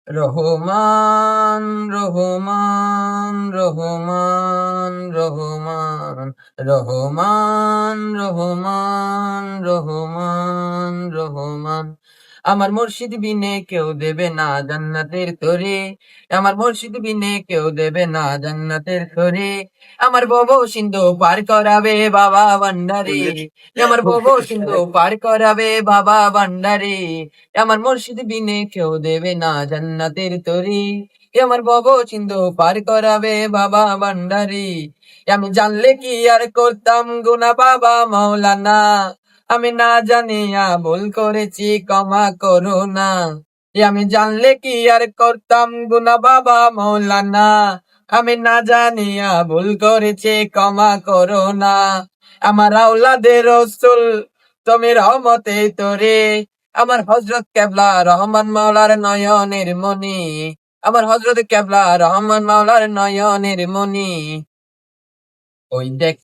রহমান রহমান রহমান রহমান রহমান রহমান রহমান রহমান আমার মুর্শিদ বিনে কেউ দেবে না জান্নাতের তরি। আমার মুর্শিদ বিনে কেউ দেবে না জান্নাতের তরি। আমার ভব সিন্ধু পার করাবে বাবা ভান্ডারি। আমার ভব সিন্ধু পার করাবে বাবা ভান্ডারি। আমার মুর্শিদ বিনে কেউ দেবে না জান্নাতের তরি। আমার ভব সিন্ধু পার করাবে বাবা ভান্ডারি। আমি জানলে কি আর করতাম গুনা বাবা মাওলানা। আমি না জানিয়া ভুল করেছি ক্ষমা করো না। আমি জানলে কি আর করতাম গুনা বাবা মাওলানা। আমি না জানিয়া ভুল করেছি ক্ষমা করো না। আমার আওলাদের রসুল তুমি রহমতে তোরে। আমার হযরত কেবলা রহমান মাওলার নয়নের মনি। আমার হযরত কেবলা রহমান মাওলার নয়নের মনি। ওই দেখ